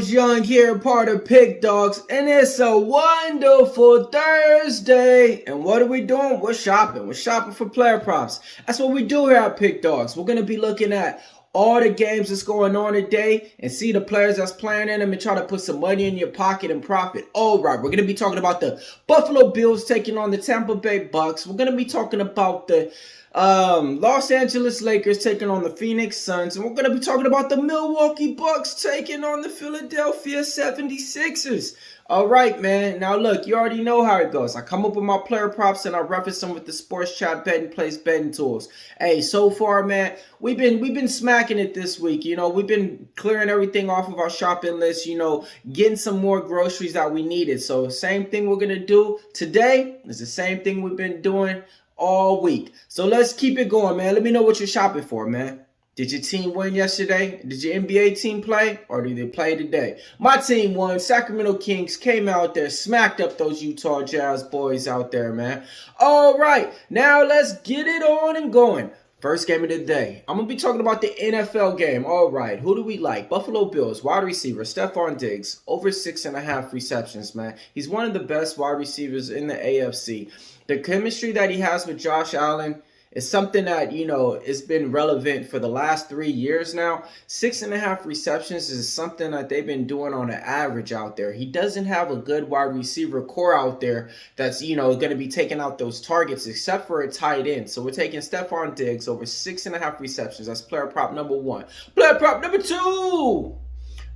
PickDawgz Young here, part of PickDawgz, and it's a wonderful Thursday. And what are we doing? We're shopping. We're shopping for player props. That's what we do here at PickDawgz. We're going to be looking at all the games that's going on today and see the players that's playing in them and try to put some money in your pocket and profit. All right, we're going to be talking about the Buffalo Bills taking on the Tampa Bay Bucks. We're going to be talking about the Los Angeles Lakers taking on the Phoenix Suns, and we're going to be talking about the Milwaukee Bucks taking on the Philadelphia 76ers. All right, man. Now, look, you already know how it goes. I come up with my player props and I reference them with the Sports Chat betting place betting tools. Hey, so far, man, we've been smacking it this week. You know, we've been clearing everything off of our shopping list. You know, getting some more groceries that we needed. So, same thing we're gonna do today is the same thing we've been doing all week. So let's keep it going, man. Let me know what you're shopping for, man. Did your team win yesterday? Did your NBA team play? Or did they play today? My team won. Sacramento Kings came out there, smacked up those Utah Jazz boys out there, man. All right, now let's get it on and going. First game of the day. I'm going to be talking about the NFL game. All right, who do we like? Buffalo Bills, wide receiver, Stephon Diggs, over 6.5 receptions, man. He's one of the best wide receivers in the AFC. The chemistry that he has with Josh Allen is something that, you know, it's been relevant for the last 3 years now. 6.5 receptions is something that they've been doing on an average out there. He doesn't have a good wide receiver core out there that's, you know, going to be taking out those targets except for a tight end. So we're taking Stephon Diggs over 6.5 receptions. That's player prop number one. Player prop number two.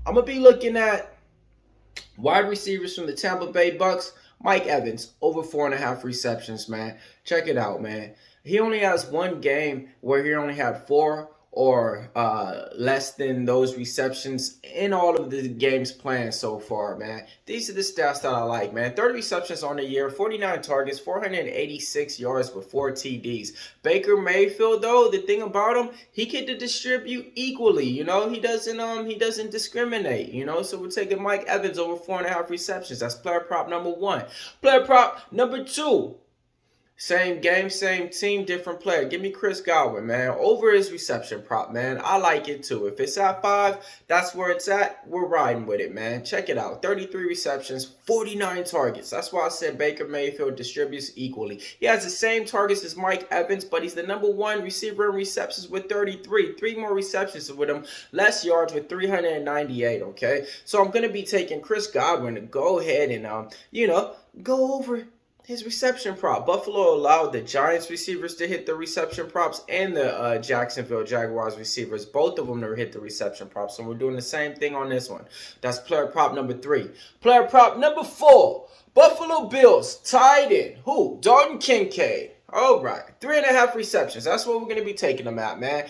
I'm going to be looking at wide receivers from the Tampa Bay Bucks. Mike Evans, over 4.5 receptions, man. Check it out, man. He only has one game where he only had 4 or less than those receptions in all of the games playing so far, man. These are the stats that I like, man. 30 receptions on the year, 49 targets, 486 yards with 4 TDs. Baker Mayfield, though, the thing about him, he can distribute equally, you know. He doesn't discriminate, you know. So we're taking Mike Evans over 4.5 receptions. That's player prop number one. Player prop number two. Same game, same team, different player. Give me Chris Godwin, man. Over his reception prop, man. I like it too. If it's at 5, that's where it's at. We're riding with it, man. Check it out. 33 receptions, 49 targets. That's why I said Baker Mayfield distributes equally. He has the same targets as Mike Evans, but he's the number 1 receiver in receptions with 33. 3 more receptions with him, less yards with 398, okay? So I'm going to be taking Chris Godwin to go ahead and, go over his reception prop. Buffalo allowed the Giants receivers to hit the reception props and the Jacksonville Jaguars receivers, both of them to hit the reception props. So we're doing the same thing on this one. That's player prop number 3. Player prop number 4. Buffalo Bills tight end. Who? Dalton Kincaid. All right. 3.5 receptions. That's what we're going to be taking them at, man.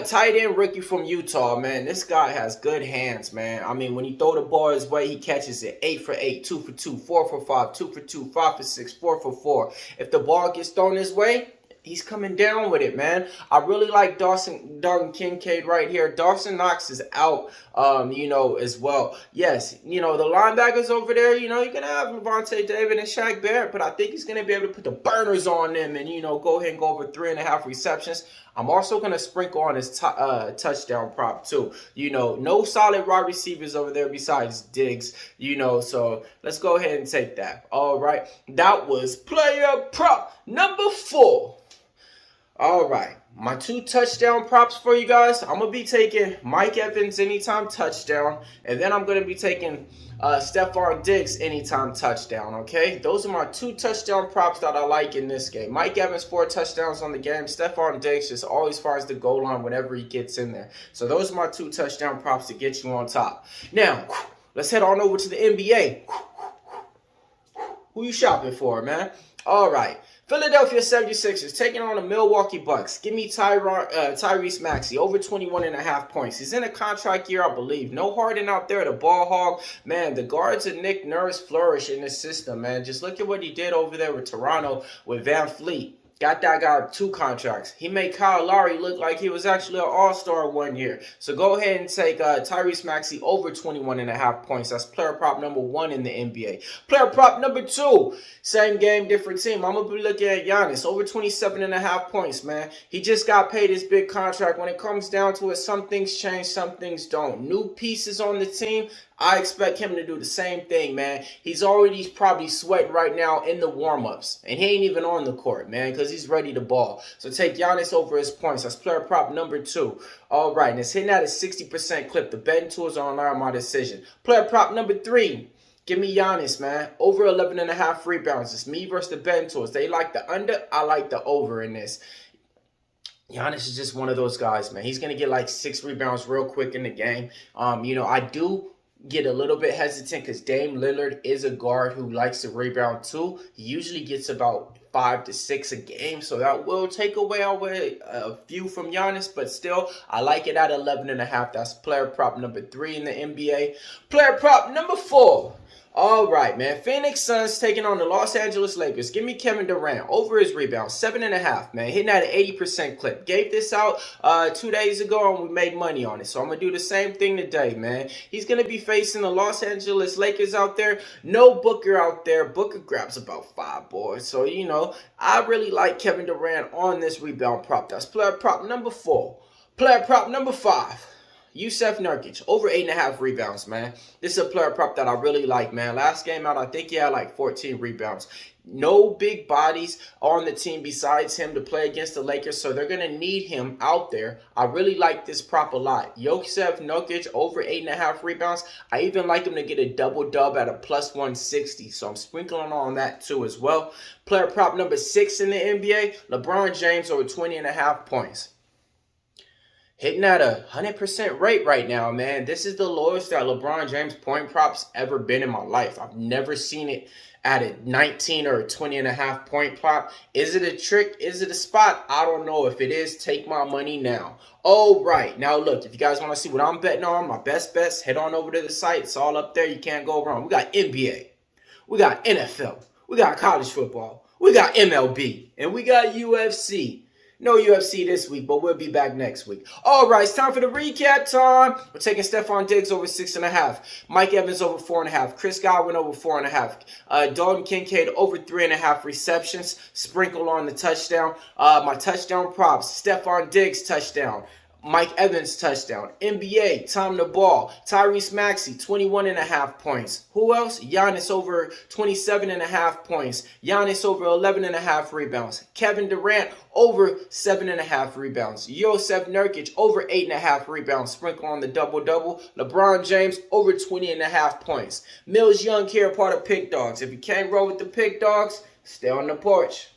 Tight end rookie from Utah, man. This guy has good hands, man. I mean, when you throw the ball his way, he catches it. 8 for 8, 2 for 2, 4 for 5, 2 for 2, 5 for 6, 4 for 4. If the ball gets thrown his way, he's coming down with it, man. I really like Dalton Kincaid right here. Dawson Knox is out, as well. Yes, the linebackers over there, you're going to have Levante David and Shaq Barrett, but I think he's going to be able to put the burners on them and, go ahead and go over 3.5 receptions. I'm also going to sprinkle on his touchdown prop, too. No solid wide receivers over there besides Diggs, so let's go ahead and take that. All right, that was player prop number 4. All right, my 2 touchdown props for you guys. I'm going to be taking Mike Evans anytime touchdown, and then I'm going to be taking Stephon Diggs anytime touchdown, okay? Those are my 2 touchdown props that I like in this game. Mike Evans, 4 touchdowns on the game. Stephon Diggs just always fires the goal line whenever he gets in there. So those are my 2 touchdown props to get you on top. Now, let's head on over to the NBA. Who you shopping for, man? All right. Philadelphia 76ers taking on the Milwaukee Bucks. Give me Tyrese Maxey, over 21.5 points. He's in a contract year, I believe. No Harden out there, the ball hog. Man, the guards of Nick Nurse flourish in this system, man. Just look at what he did over there with Toronto with Van Fleet. Got that guy 2 contracts. He made Kyle Lowry look like he was actually an all-star one year. So go ahead and take Tyrese Maxey over 21.5 points. That's player prop number 1 in the NBA. Player prop number 2. Same game, different team. I'm going to be looking at Giannis. Over 27.5 points, man. He just got paid his big contract. When it comes down to it, some things change, some things don't. New pieces on the team. I expect him to do the same thing, man. He's already probably sweating right now in the warm-ups. And he ain't even on the court, man, because he's ready to ball. So take Giannis over his points. That's player prop number 2. All right, and it's hitting at a 60% clip. The betting tools are online my decision. Player prop number 3. Give me Giannis, man. Over 11.5 rebounds. It's me versus the betting tools. They like the under. I like the over in this. Giannis is just one of those guys, man. He's going to get like 6 rebounds real quick in the game. I do get a little bit hesitant because Dame Lillard is a guard who likes to rebound too. He usually gets about 5 to 6 a game, so that will take away a few from Giannis, but still, I like it at 11.5. That's player prop number 3 in the NBA. Player prop number 4. All right, man. Phoenix Suns taking on the Los Angeles Lakers. Give me Kevin Durant over his rebound. 7.5, man. Hitting at an 80% clip. Gave this out 2 days ago, and we made money on it. So I'm going to do the same thing today, man. He's going to be facing the Los Angeles Lakers out there. No Booker out there. Booker grabs about 5 boards. So, I really like Kevin Durant on this rebound prop. That's player prop number 4. Player prop number 5. Jusuf Nurkic, over 8.5 rebounds, man. This is a player prop that I really like, man. Last game out, I think he had like 14 rebounds. No big bodies on the team besides him to play against the Lakers, so they're going to need him out there. I really like this prop a lot. Jusuf Nurkic, over 8.5 rebounds. I even like him to get a double-dub at a plus 160, so I'm sprinkling on that too as well. Player prop number 6 in the NBA, LeBron James, over 20.5 points. Hitting at a 100% rate right now, man. This is the lowest that LeBron James point prop's ever been in my life. I've never seen it at a 19 or a 20.5 point prop. Is it a trick? Is it a spot? I don't know. If it is, take my money now. All right. Now, look, if you guys want to see what I'm betting on, my best bets, head on over to the site. It's all up there. You can't go wrong. We got NBA. We got NFL. We got college football. We got MLB. And we got UFC. No UFC this week, but we'll be back next week. All right, it's time for the recap time. We're taking Stephon Diggs over 6.5. Mike Evans over 4.5. Chris Godwin over 4.5. Dalton Kincaid over 3.5 receptions. Sprinkle on the touchdown. My touchdown props. Stephon Diggs touchdown. Mike Evans touchdown. NBA, time to ball. Tyrese Maxey, 21.5 points. Who else? Giannis over 27.5 points. Giannis over 11.5 rebounds. Kevin Durant over 7.5 rebounds. Jusuf Nurkic over 8.5 rebounds. Sprinkle on the double-double. LeBron James over 20.5 points. Millz Young here, part of Pick Dawgz. If you can't roll with the Pick Dawgz, stay on the porch.